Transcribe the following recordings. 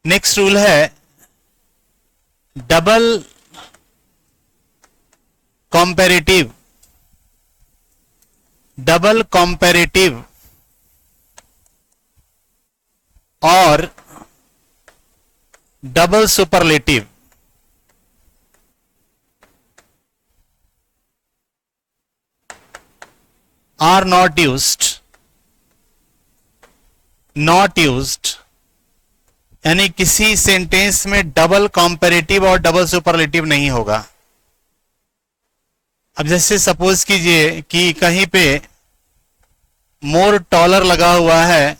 Next rule है double comparative और double superlative are not used, यानी किसी सेंटेंस में डबल कॉम्पेरेटिव और डबल सुपरलेटिव नहीं होगा। अब जैसे सपोज कीजिए कि कहीं पे मोर टॉलर लगा हुआ है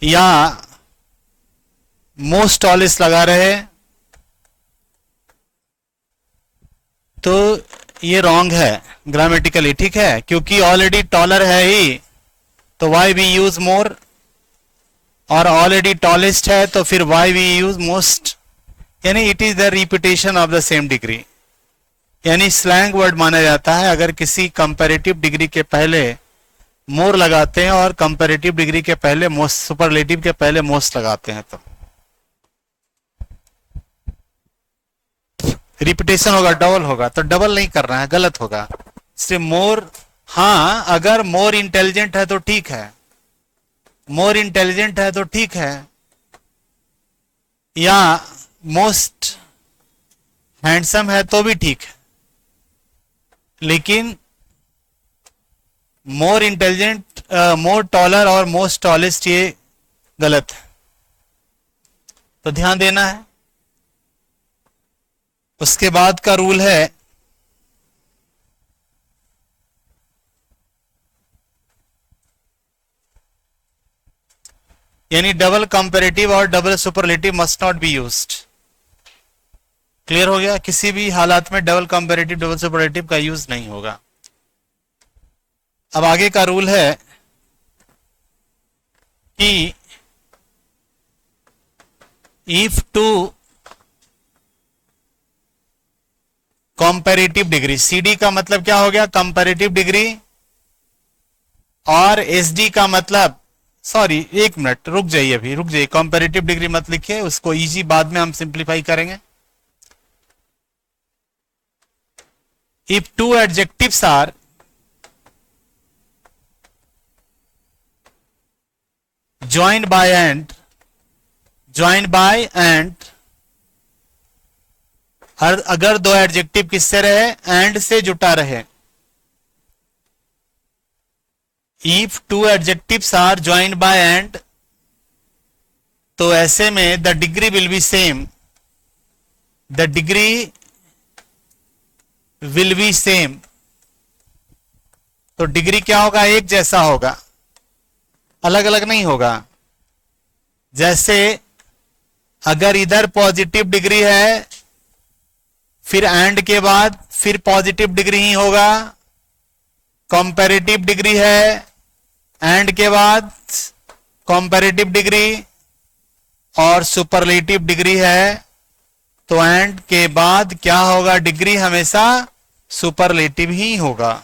या मोस्ट टॉलेस्ट लगा रहे, तो ये रॉन्ग है ग्रामेटिकली, ठीक है, क्योंकि ऑलरेडी टॉलर है ही, तो वाई वी यूज मोर, और ऑलरेडी टॉलेस्ट है तो फिर वाई वी यूज मोस्ट, यानी it is the repetition of the same degree, यानी स्लैंग वर्ड माना जाता है अगर किसी कंपैरेटिव डिग्री के पहले मोर लगाते हैं और कंपैरेटिव डिग्री के पहले मोस्ट, सुपरलेटिव के पहले मोस्ट लगाते हैं तो रिपीटेशन होगा, डबल होगा, तो डबल नहीं करना है, गलत होगा। इसलिए मोर, हाँ अगर मोर इंटेलिजेंट है तो ठीक है, मोर इंटेलिजेंट है तो ठीक है, या मोस्ट हैंडसम है तो भी ठीक है, लेकिन मोर इंटेलिजेंट, मोर टॉलर और मोस्ट टॉलेस्ट ये गलत है, तो ध्यान देना है। उसके बाद का रूल है यानी डबल कंपैरेटिव और double superlative must not be used. Clear हो गया? किसी भी हालात में डबल कंपैरेटिव डबल सुपरलेटिव का यूज नहीं होगा। अब आगे का रूल है कि if two comparative degree, CD का मतलब क्या हो गया? कंपैरेटिव डिग्री, और एसडी का मतलब, सॉरी एक मिनट रुक जाइए, अभी रुक जाइए, कंपैरेटिव डिग्री मत लिखिए, उसको इजी बाद में हम सिंप्लीफाई करेंगे। If two adjectives are joined by and अगर दो एडजेक्टिव किससे रहे? एंड से जुटा रहे। If two adjectives are joined by and, तो ऐसे में the degree will be same, the degree will be same, तो डिग्री क्या होगा? एक जैसा होगा, अलग अलग नहीं होगा। जैसे अगर इधर पॉजिटिव डिग्री है, फिर एंड के बाद फिर पॉजिटिव डिग्री ही होगा, कंपैरेटिव डिग्री है, एंड के बाद कंपैरेटिव डिग्री, और सुपरलेटिव डिग्री है, तो एंड के बाद क्या होगा? डिग्री हमेशा सुपरलेटिव ही होगा।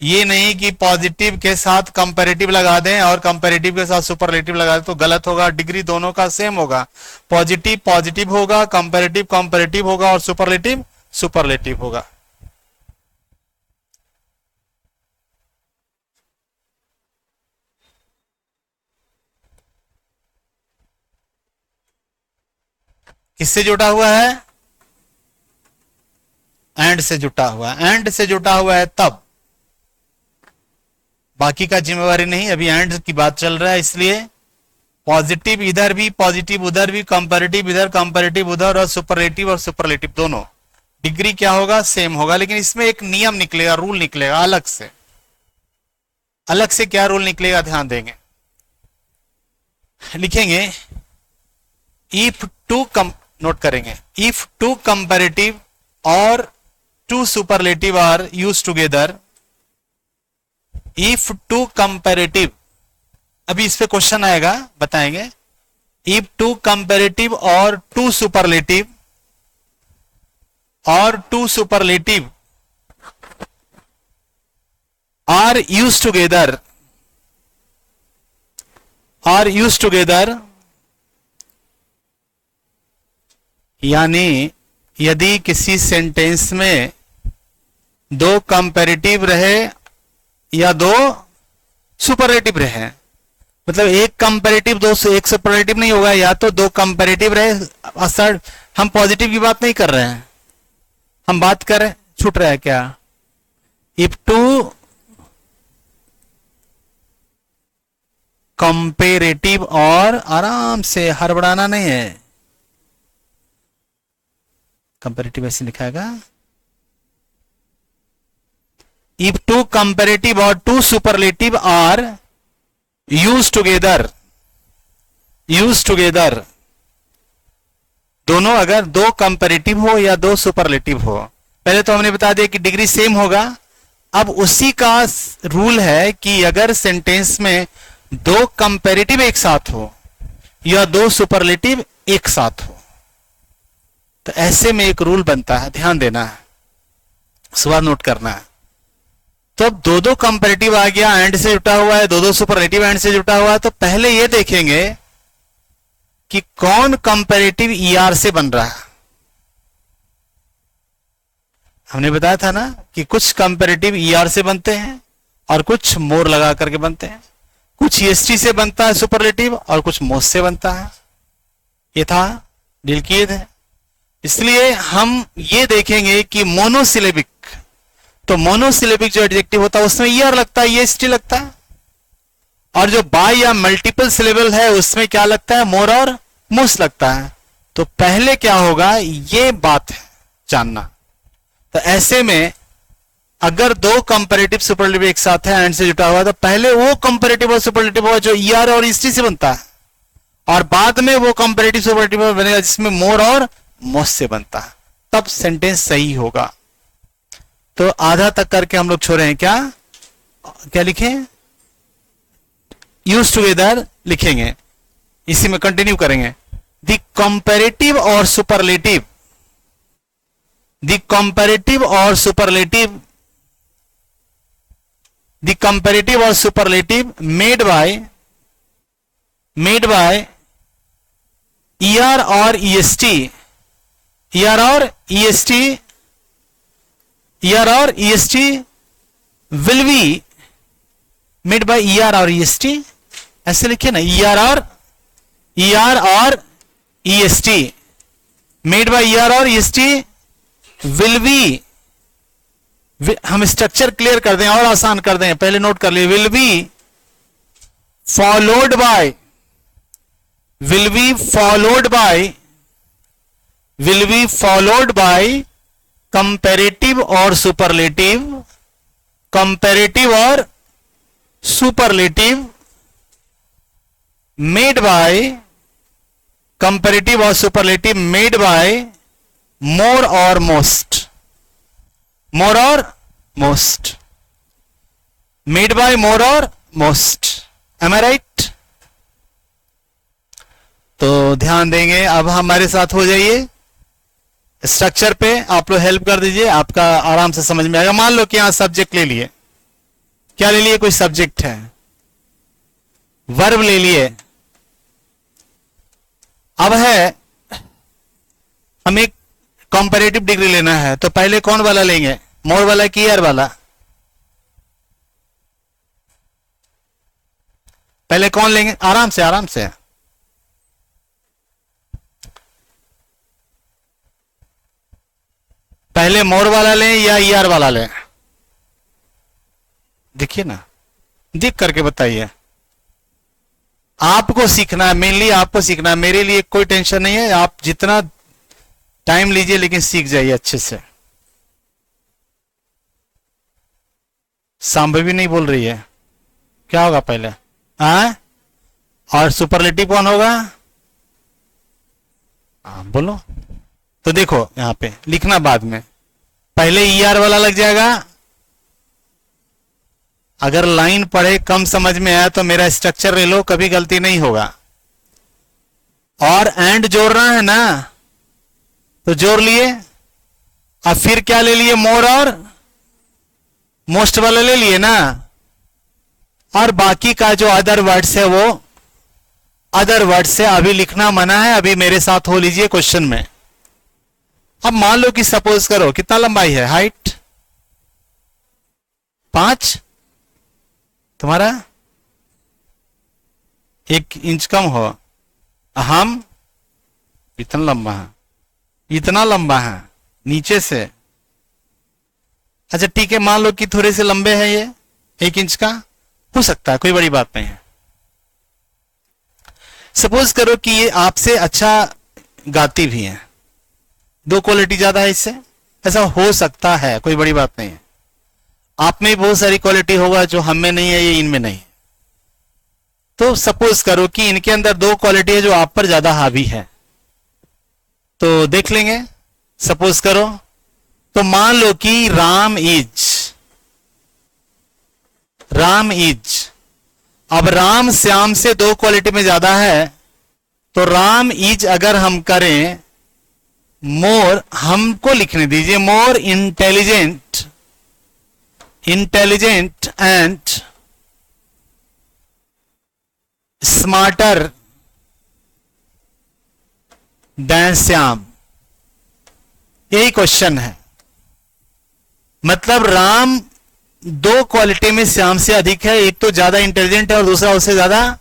ये नहीं कि पॉजिटिव के साथ कंपैरेटिव लगा दें और कंपैरेटिव के साथ सुपरलेटिव लगा दें तो गलत होगा। डिग्री दोनों का सेम होगा, पॉजिटिव पॉजिटिव होगा, कंपैरेटिव कंपैरेटिव होगा, और सुपरलेटिव सुपरलेटिव होगा। किससे जुटा हुआ है? एंड से जुटा हुआ है। एंड से जुटा हुआ है तब, बाकी का जिम्मेवारी नहीं, अभी एंड की बात चल रहा है, इसलिए पॉजिटिव इधर भी, पॉजिटिव उधर भी, कंपैरेटिव इधर, कंपैरेटिव उधर, और सुपरलेटिव दोनों डिग्री क्या होगा? सेम होगा। लेकिन इसमें एक नियम निकलेगा, रूल निकलेगा अलग से। अलग से क्या रूल निकलेगा? ध्यान देंगे, लिखेंगे इफ टू नोट करेंगे, इफ टू कंपैरेटिव और two superlative are used together, if two comparative, अभी इस पे क्वेश्चन आएगा, बताएंगे। इफ टू कंपैरेटिव और two superlative are used together, और यूज टुगेदर, यानी यदि किसी सेंटेंस में दो कंपैरेटिव रहे या दो सुपरलेटिव रहे, मतलब एक कंपैरेटिव दो एक सुपरलेटिव नहीं होगा, या तो दो कंपैरेटिव रहे। असर हम पॉजिटिव की बात नहीं कर रहे हैं, हम बात कर रहे, छूट रहा है क्या? इफ टू कंपैरेटिव, और आराम से हड़बड़ाना नहीं है, कंपैरेटिव ऐसे लिखाएगा। इफ टू कंपैरेटिव और two superlative are use together, use together, दोनों अगर दो कंपैरेटिव हो या दो सुपरलेटिव हो, पहले तो हमने बता दिया कि डिग्री सेम होगा। अब उसी का रूल है कि अगर सेंटेंस में दो कंपैरेटिव एक साथ हो या दो सुपरलेटिव एक साथ हो, तो ऐसे में एक रूल बनता है, ध्यान देना है, सवाल नोट करना है। तो अब दो दो कंपैरेटिव आ गया, एंड से जुटा हुआ है, दो दो सुपरलेटिव एंड से जुटा हुआ है, तो पहले ये देखेंगे कि कौन कंपैरेटिव ईआर से बन रहा है। हमने बताया था ना कि कुछ कंपैरेटिव ईआर से बनते हैं और कुछ मोर लगा करके बनते हैं, कुछ ईएसटी से बनता है सुपरलेटिव और कुछ मोस्ट से बनता है। ये था, डील किए थे। इसलिए हम ये देखेंगे कि मोनोसिलेबिक, तो मोनोसिलेबिक जो एडजेक्टिव होता है उसमें ईआर लगता है, ईएसटी लगता है, और जो बाय या मल्टीपल सिलेबल है उसमें क्या लगता है? मोर और मोस्ट लगता है। तो पहले क्या होगा, ये बात है जानना। तो ऐसे में अगर दो कंपैरेटिव सुपरलेटिव एक साथ है, एंड से जुटा हुआ, तो पहले वो कंपैरेटिव और सुपरलेटिव होगा जो ईआर और ईएसटी से बनता है, और बाद में वो कंपैरेटिव सुपरलेटिव बनेगा जिसमें मोर और मोस्ट से बनता है, तब सेंटेंस सही होगा। तो आधा तक करके हम लोग छोड़े हैं, क्या क्या लिखें? यूज टुगेदर लिखेंगे, इसी में कंटिन्यू करेंगे। द कंपैरेटिव और सुपरलेटिव, द कंपैरेटिव और सुपरलेटिव, द कंपैरेटिव और सुपरलेटिव मेड बाय ईआर और ईएसटी, ईआर और ईएसटी, ईआर और EST will be made by ER और ईएसटी, ऐसे लिखिए ना, ईआर और ईएसटी मेड बाय ईआर और ईएसटी विल बी, हम स्ट्रक्चर क्लियर कर दें और आसान कर दें, पहले नोट कर लिए, will be followed by, will be followed by, will be followed by comparative और सुपरलेटिव, कंपैरेटिव और सुपरलेटिव मेड बाय, कंपैरेटिव और सुपरलेटिव मेड बाय मोर और मोस्ट, मोर और मोस्ट, मेड बाय मोर और मोस्ट। एम आई राइट? तो ध्यान देंगे, अब हमारे साथ हो जाइए स्ट्रक्चर पे, आप लोग हेल्प कर दीजिए, आपका आराम से समझ में आएगा। मान लो कि यहां सब्जेक्ट ले लिए, क्या ले लिए? कोई सब्जेक्ट है, वर्ब ले लिए। अब है हमें कंपैरेटिव डिग्री लेना है, तो पहले कौन वाला लेंगे? मोर वाला कि ईआर वाला? पहले कौन लेंगे? आराम से आराम से, पहले मोर वाला लें या ईआर वाला लें? देखिए ना, देख करके बताइए। आपको सीखना है, मेनली आपको सीखना है, मेरे लिए कोई टेंशन नहीं है, आप जितना टाइम लीजिए लेकिन सीख जाइए अच्छे से। सांभवी नहीं बोल रही है, क्या होगा पहले? हाँ, और सुपरलेटिव कौन होगा? बोलो। तो देखो यहां पे लिखना बाद में, पहले ईआर वाला लग जाएगा। अगर लाइन पढ़े कम समझ में आया तो मेरा स्ट्रक्चर ले लो, कभी गलती नहीं होगा। और एंड जोड़ना है ना, तो जोड़ लिए। अब फिर क्या ले लिए? मोर और मोस्ट वाला ले लिए ना, और बाकी का जो अदर वर्ड्स है वो अदर वर्ड से अभी लिखना मना है, अभी मेरे साथ हो लीजिए क्वेश्चन में। अब मान लो कि सपोज करो कितना लंबाई है, हाइट 5, तुम्हारा 1 इंच कम हो, हम इतना लंबा है, इतना लंबा है नीचे से। अच्छा ठीक है, मान लो कि थोड़े से लंबे हैं, ये 1 इंच का हो सकता है, कोई बड़ी बात नहीं है। सपोज करो कि ये आपसे अच्छा गाती भी है, 2 क्वालिटी ज्यादा है इससे, ऐसा हो सकता है, कोई बड़ी बात नहीं है। आप में बहुत सारी क्वालिटी होगा जो हम में नहीं है, ये इनमें नहीं है। तो सपोज करो कि इनके अंदर 2 क्वालिटी है जो आप पर ज्यादा हावी है, तो देख लेंगे। सपोज करो तो मान लो कि राम इज, अब राम श्याम से 2 क्वालिटी में ज्यादा है, तो राम इज अगर हम करें मोर, हमको लिखने दीजिए more intelligent and smarter than Shyam, यही क्वेश्चन है। मतलब राम 2 क्वालिटी में श्याम से अधिक है, एक तो ज्यादा इंटेलिजेंट है और दूसरा उससे ज्यादा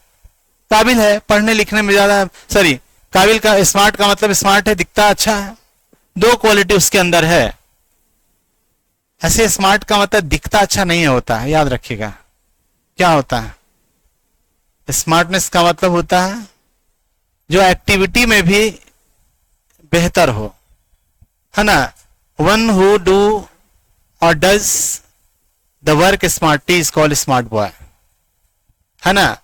काबिल है, पढ़ने लिखने में ज्यादा, सॉरी काबिल का, स्मार्ट का मतलब स्मार्ट है, दिखता अच्छा है, 2 क्वालिटी उसके अंदर है। ऐसे स्मार्ट का मतलब दिखता अच्छा नहीं होता है, याद रखिएगा। क्या होता है स्मार्टनेस का मतलब होता है जो एक्टिविटी में भी बेहतर हो, है ना। वन हु डू और does the work smartly is called smart boy, है ना।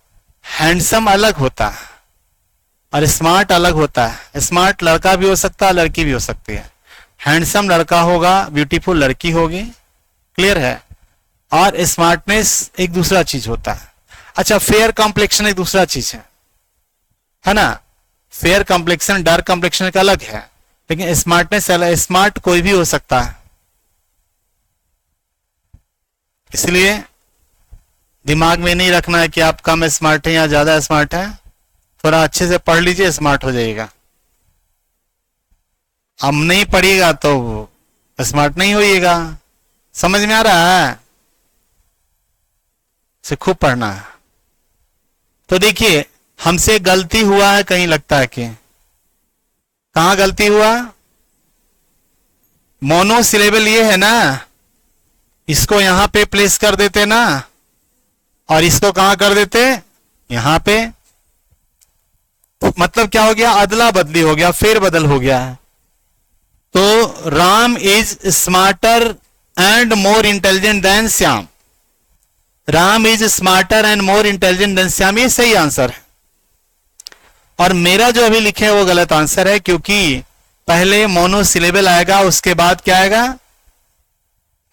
हैंडसम अलग होता है और स्मार्ट अलग होता है। स्मार्ट लड़का भी हो सकता है, लड़की भी हो सकती है। हैंडसम लड़का होगा, ब्यूटीफुल लड़की होगी, क्लियर है। और स्मार्टनेस एक दूसरा चीज होता है। अच्छा, फेयर कॉम्प्लेक्शन एक दूसरा चीज है ना। फेयर कॉम्प्लेक्शन डार्क कॉम्प्लेक्शन का अलग है, लेकिन स्मार्टनेस स्मार्ट कोई भी हो सकता है। इसलिए दिमाग में नहीं रखना है कि आप कम स्मार्ट है या ज्यादा स्मार्ट है, थोड़ा अच्छे से पढ़ लीजिए, स्मार्ट हो जाइएगा। अब नहीं पढ़िएगा तो स्मार्ट नहीं होइएगा। समझ में आ रहा है? इसे खूब पढ़ना है। तो देखिए, हमसे गलती हुआ है कहीं, लगता है कि कहां गलती हुआ। मोनोसिलेबल ये है ना, इसको यहां पे प्लेस कर देते ना, और इसको कहां कर देते, यहां पे। मतलब क्या हो गया, अदला बदली हो गया, फेर बदल हो गया है। तो Ram is smarter and more intelligent then Shyam. Ram is smarter and more intelligent then Shyam, ये सही आंसर है। और मेरा जो अभी लिखे है वो गलत आंसर है, क्योंकि पहले मोनोसिलेबल आएगा, उसके बाद क्या आएगा,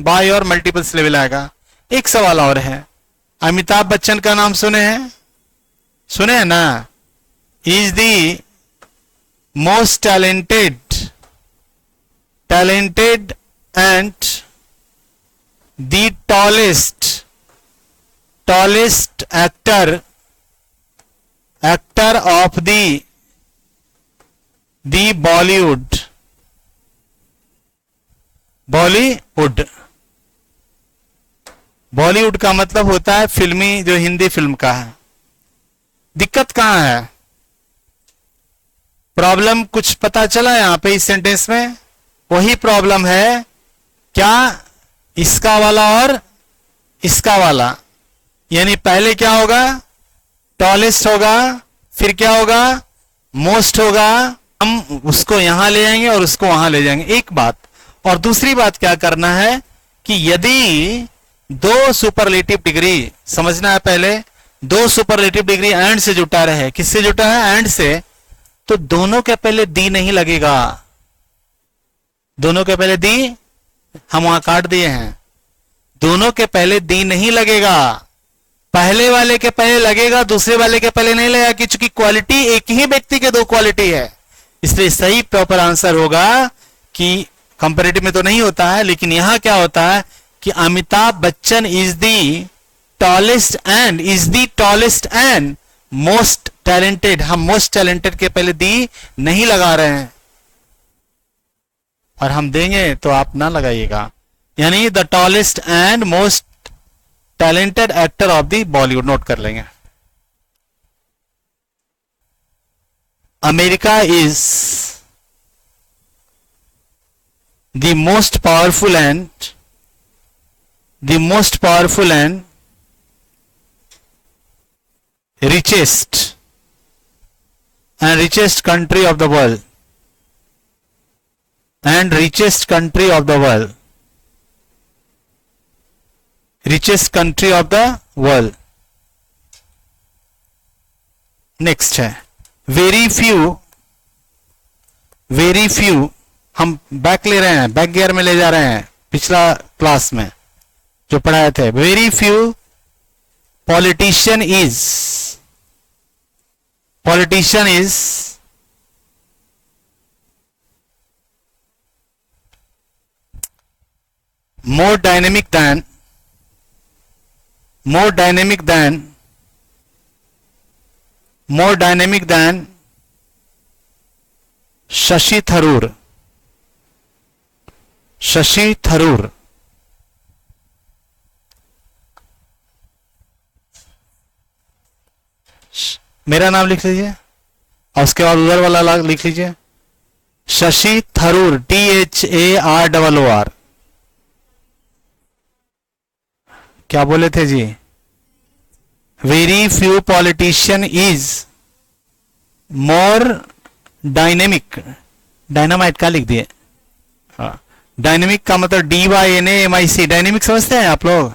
बाई और मल्टीपल सिलेबल आएगा। एक सवाल और है, अमिताभ बच्चन का नाम सुने हैं? सुने हैं ना। Is the most talented and the tallest actor of the Bollywood. Bollywood का मतलब होता है फिल्मी, जो हिंदी फिल्म का है। दिक्कत कहां है, प्रॉब्लम कुछ पता चला यहां पे इस सेंटेंस में? वही प्रॉब्लम है, क्या इसका वाला और इसका वाला, यानी पहले क्या होगा, टॉलेस्ट होगा, फिर क्या होगा, मोस्ट होगा। हम उसको यहां ले जाएंगे और उसको वहां ले जाएंगे, एक बात। और दूसरी बात क्या करना है कि यदि 2 सुपरलेटिव डिग्री, समझना है पहले, 2 सुपरलेटिव डिग्री एंड से जुटा रहे, किससे जुटा है, एंड से, तो दोनों के पहले दी नहीं लगेगा। दोनों के पहले दी, हम वहां काट दिए हैं, दोनों के पहले दी नहीं लगेगा। पहले वाले के पहले लगेगा, दूसरे वाले के पहले नहीं लगेगा, कि चूंकि क्वालिटी एक ही व्यक्ति के 2 क्वालिटी है। इसलिए सही प्रॉपर आंसर होगा कि कंपैरेटिव में तो नहीं होता है, लेकिन यहां क्या होता है कि Amitabh Bachchan is the tallest and most talented, हम मोस्ट टैलेंटेड के पहले दी नहीं लगा रहे हैं, और हम देंगे तो आप ना लगाइएगा। यानी the tallest and most talented actor of the Bollywood, note कर लेंगे। America is the most powerful and richest country of the world, richest country of the world। Next है very few, हम बैक ले रहे हैं, बैक गियर में ले जा रहे हैं, पिछला क्लास में जो पढ़ाए थे। very few politician is more dynamic than Shashi Tharoor। मेरा नाम लिख लीजिए और उसके बाद उधर वाला लिख लीजिए, शशि थरूर, THAROOR। क्या बोले थे जी? Very few politician is more dynamic, dynamite का लिख दिए। डायनेमिक का मतलब DYNAMIC, डायनेमिक समझते हैं आप लोग?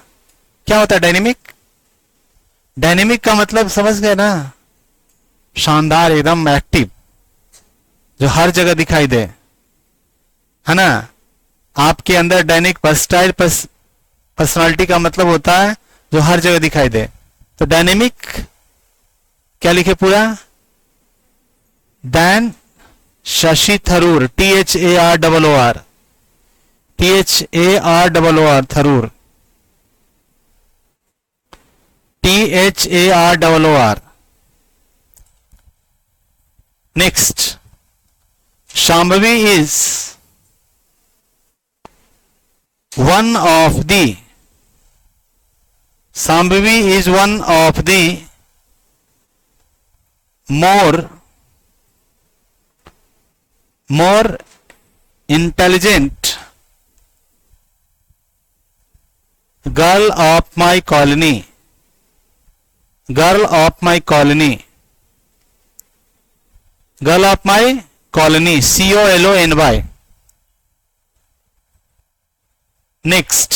क्या होता है डायनेमिक? डायनेमिक का मतलब समझ गए ना, शानदार, एकदम एक्टिव, जो हर जगह दिखाई दे, है ना। आपके अंदर डायनेमिक पर्सनालिटी का मतलब होता है जो हर जगह दिखाई दे। तो डायनेमिक क्या लिखे पूरा? Than Shashi Tharoor, THAROOR, Tharoor, THAROOR। Next, Shambhavi is one of the more intelligent girl of my colony, COLONY। Next,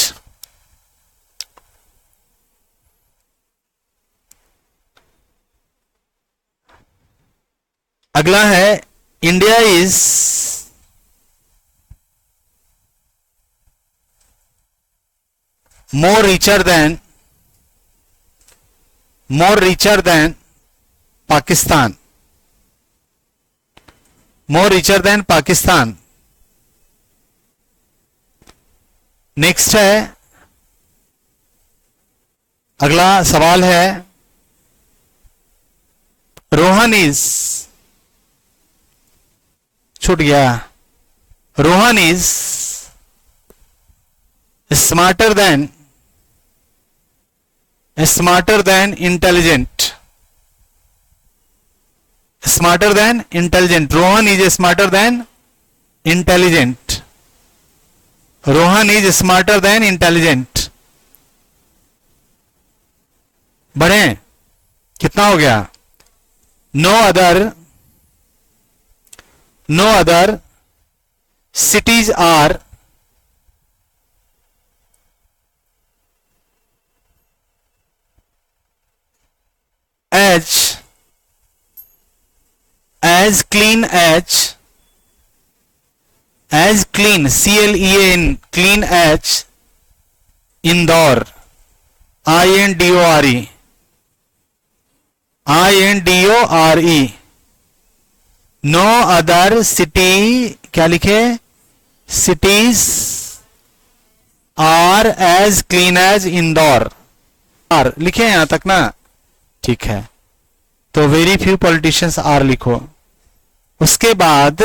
अगला है India is more richer than Pakistan, next है, अगला सवाल है, रोहन इज, छूट गया, Rohan is smarter than intelligent, Rohan is smarter than intelligent, Rohan is smarter than intelligent. बढ़े, कितना हो गया? No other cities are as clean CLEAN clean as Indore, INDORE no other city, क्या लिखे? cities are as clean as Indore, लिखे यहां तक ना? ठीक है। तो वेरी फ्यू पॉलिटिशियंस आर लिखो। उसके बाद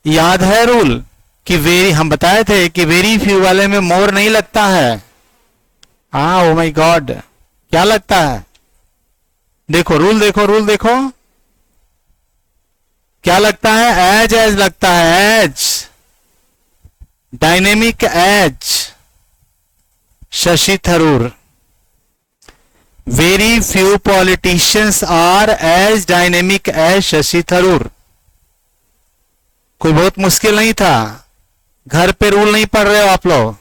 याद है रूल कि वेरी, हम बताए थे कि वेरी फ्यू वाले में मोर नहीं लगता है। हाँ, ओ माय गॉड, क्या लगता है? देखो रूल, देखो रूल, देखो क्या लगता है? एज, एज लगता है, as, dynamic as. Shashi Tharoor, very few politicians are as dynamic as Shashi Tharoor. कोई बहुत मुश्किल नहीं था, घर पे रूल नहीं पढ़ रहे हो आप लोग।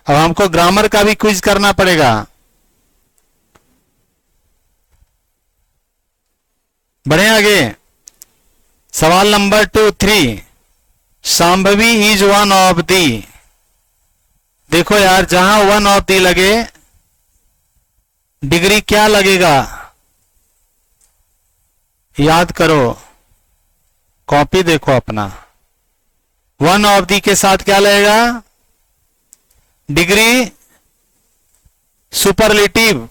अब हमको ग्रामर का भी क्विज करना पड़ेगा। बढ़े आगे, सवाल number 2, 3। Shambhavi is one of the. देखो यार, जहां वन ऑफ दी लगे डिग्री क्या लगेगा? याद करो, कॉपी देखो अपना। वन ऑफ दी के साथ क्या लगेगा? Degree superlative.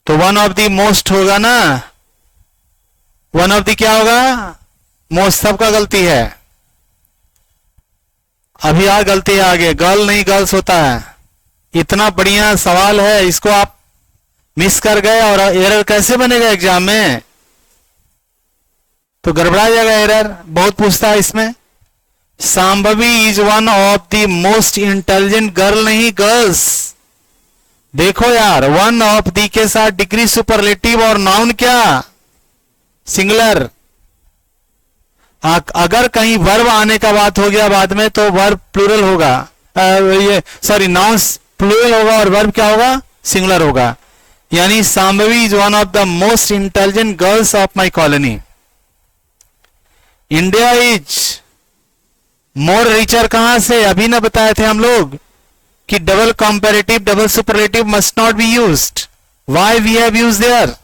तो वन ऑफ दी मोस्ट होगा ना। वन ऑफ दी क्या होगा? मोस्ट। सबका गलती है। अभी आ गलती है आगे, गर्ल नहीं गर्ल्स होता है। इतना बढ़िया सवाल है, इसको आप मिस कर गए और एरर कैसे बनेगा एग्जाम में? तो गड़बड़ा जाएगा, एरर बहुत पूछता है इसमें। Shambhavi is one of the most intelligent girl, नहीं गर्ल्स। देखो यार, वन ऑफ दी के साथ डिग्री सुपरलेटिव और नाउन क्या? सिंगुलर। अगर कहीं वर्ब आने का बात हो गया बाद में तो वर्ब प्लूरल होगा, ये सॉरी नाउन प्लूरल होगा और वर्ब क्या होगा? सिंगुलर होगा। यानी Shambhavi is one of the most intelligent girls of my colony. India is more richer, कहां से? अभी ना बताए थे हम लोग कि double comparative, double superlative must not be used. Why we have used there?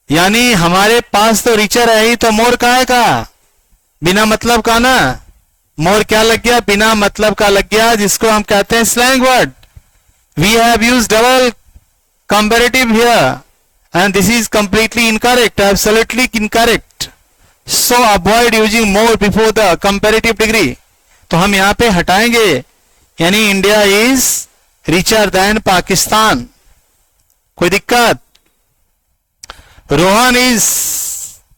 यानी हमारे पास तो रिचर है ही, तो मोर काहे का? बिना मतलब का ना। मोर क्या लग गया? बिना मतलब का लग गया, जिसको हम कहते हैं slang word. We have used double comparative here and this is completely incorrect, absolutely incorrect. So avoid using more before the comparative degree. तो हम यहां पे हटाएंगे, यानी India is richer than Pakistan. कोई दिक्कत? रोहन इज,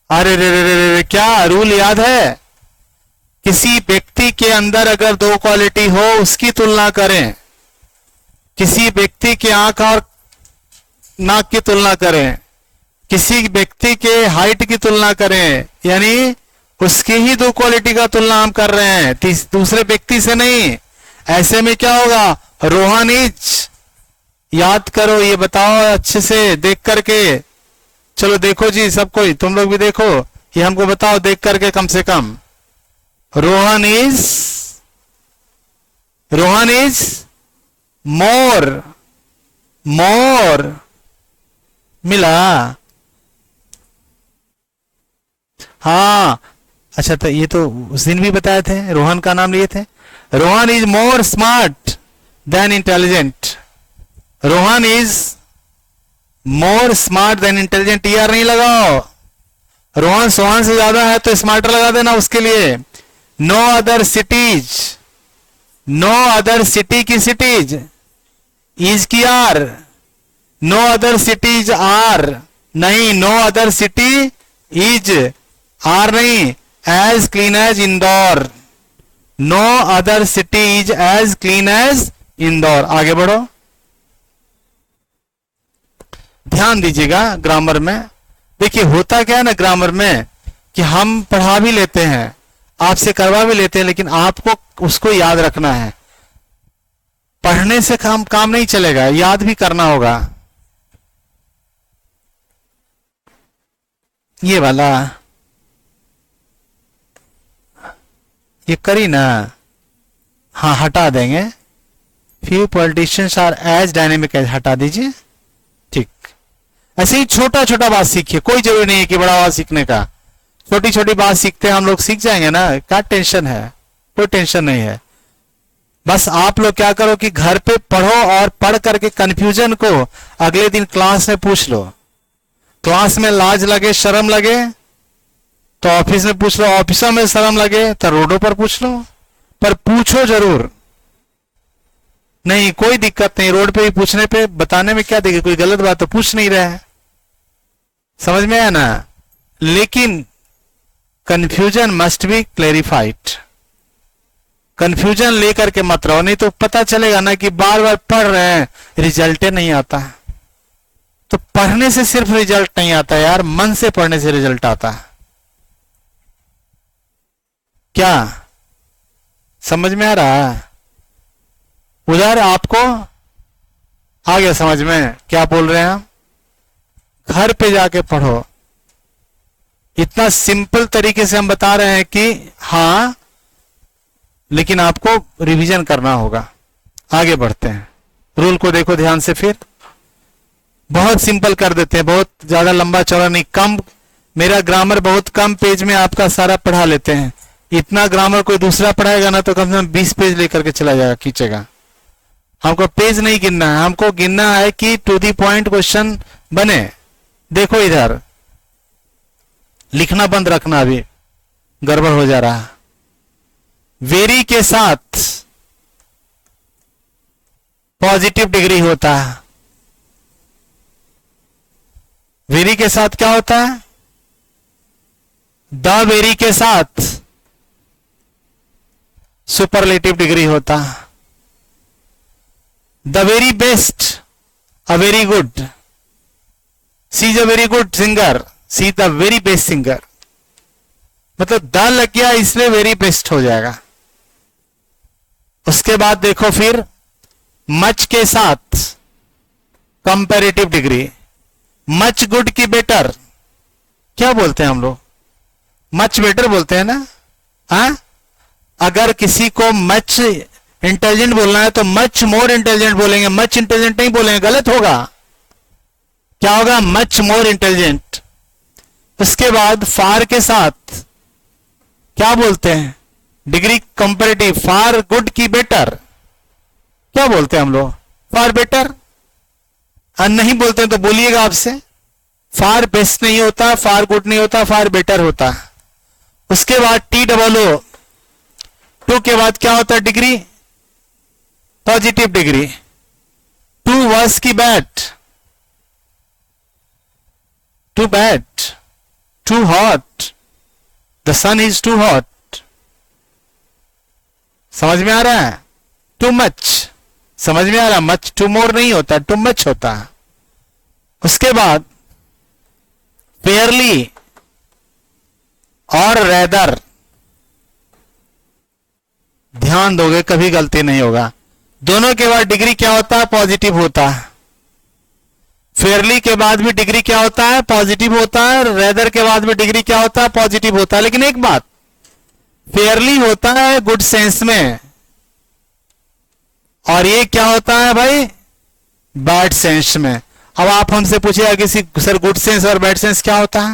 अरे रे रे रे रे, क्या रूल याद है? किसी व्यक्ति के अंदर अगर दो क्वालिटी हो उसकी तुलना करें। किसी व्यक्ति के आंख और नाक की तुलना करें, किसी व्यक्ति के हाइट की तुलना करें, यानी उसकी ही दो क्वालिटी का तुलना हम कर रहे हैं, दूसरे व्यक्ति से नहीं। ऐसे में क्या होगा? रोहन इज। याद करो, ये बताओ अच्छे से देख करके। चलो देखो जी, सब कोई, तुम लोग भी देखो, ये हमको बताओ देख करके कम से कम। रोहन इज मोर, मोर मिला। हाँ अच्छा, तो ये तो उस दिन भी बताए थे, रोहन का नाम लिए थे। Rohan is more smart than intelligent. Rohan is more smart than intelligent. TR नहीं लगाओ। रोहन सोहन से ज्यादा है तो स्मार्टर लगा देना उसके लिए। No other cities, no other city की सिटीज इज की are, no other cities are नहीं, no other city is are नहीं, as clean as Indore. No other city is as clean as Indore. आगे बढ़ो, ध्यान दीजिएगा ग्रामर में। देखिए होता क्या है ना ग्रामर में, कि हम पढ़ा भी लेते हैं, आपसे करवा भी लेते हैं, लेकिन आपको उसको याद रखना है। पढ़ने से काम नहीं चलेगा, याद भी करना होगा। ये वाला ये करी ना, हाँ हटा देंगे। Few politicians are as dynamic as, हटा दीजिए। ठीक, ऐसे ही छोटा छोटा बात सीखिए, कोई जरूरी नहीं है कि बड़ा बात सीखने का। छोटी छोटी बात सीखते हैं हम लोग, सीख जाएंगे ना, क्या टेंशन है? कोई टेंशन नहीं है। बस आप लोग क्या करो कि घर पे पढ़ो और पढ़ करके कंफ्यूजन को अगले दिन क्लास में पूछ लो। क्लास में लाज लगे, शर्म लगे तो ऑफिस में पूछ लो, ऑफिसों में शर्म लगे तो रोडों पर पूछ लो, पर पूछो जरूर। नहीं कोई दिक्कत नहीं, रोड पे ही पूछने पे बताने में क्या दिक्कत, कोई गलत बात तो पूछ नहीं रहा है, समझ में आया ना। लेकिन confusion must be clarified. Confusion लेकर के मत रहो, नहीं तो पता चलेगा ना कि बार बार पढ़ रहे हैं, रिजल्ट नहीं आता। तो पढ़ने से सिर्फ रिजल्ट नहीं आता यार, मन से पढ़ने से रिजल्ट आता है। क्या समझ में आ रहा है? उधर आपको आ गया समझ में क्या बोल रहे हैं हम? घर पे जाके पढ़ो। इतना सिंपल तरीके से हम बता रहे हैं कि हाँ, लेकिन आपको रिवीजन करना होगा। आगे बढ़ते हैं, रूल को देखो ध्यान से। फिर बहुत सिंपल कर देते हैं, बहुत ज्यादा लंबा चौड़ा नहीं, कम, मेरा ग्रामर बहुत कम पेज में आपका सारा पढ़ा लेते हैं। इतना ग्रामर कोई दूसरा पढ़ाएगा ना तो कम से कम 20 पेज लेकर के चला जाएगा, खींचेगा। हमको पेज नहीं गिनना है, हमको गिनना है कि टू दी पॉइंट क्वेश्चन बने। देखो इधर लिखना बंद रखना, अभी गड़बड़ हो जा रहा है। वेरी के साथ पॉजिटिव डिग्री होता है। वेरी के साथ क्या होता है? द वेरी के साथ सुपरलेटिव डिग्री होता है। The very best, a very good, she is a very good singer, she is the very best singer. मतलब द लग गया इसलिए वेरी बेस्ट हो जाएगा। उसके बाद देखो फिर मच के साथ कंपैरेटिव डिग्री। मच गुड की बेटर क्या बोलते हैं हम लोग? मच बेटर बोलते हैं ना। हाँ, अगर किसी को मच इंटेलिजेंट बोलना है तो मच मोर इंटेलिजेंट बोलेंगे, मच इंटेलिजेंट नहीं बोलेंगे, गलत होगा। क्या होगा? Much more intelligent. उसके बाद फार के साथ क्या बोलते हैं? Degree comparative. फार गुड की बेटर क्या बोलते हैं हम लोग? Far better. नहीं बोलते हैं तो बोलिएगा आपसे। फार बेस्ट नहीं होता, फार गुड नहीं होता, फार बेटर होता। उसके बाद TOO, टू के बाद क्या होता है? Degree positive degree. Too worse की bad, too bad, too hot, the sun is too hot. समझ में आ रहा है? टू मच, समझ में आ रहा है? मच टू मोर नहीं होता, टू मच होता है। उसके बाद फेयरली और रेदर। ध्यान दोगे कभी गलती नहीं होगा। दोनों के बाद डिग्री क्या होता है? पॉजिटिव होता है। फेयरली के बाद भी डिग्री क्या होता है? पॉजिटिव होता है। रेदर के बाद भी डिग्री क्या होता है? पॉजिटिव होता है। लेकिन एक बात, फेयरली होता है गुड सेंस में, और ये क्या होता है भाई? बैड सेंस में। अब आप हमसे पूछिएगा कि सर गुड सेंस और बैड सेंस क्या होता है?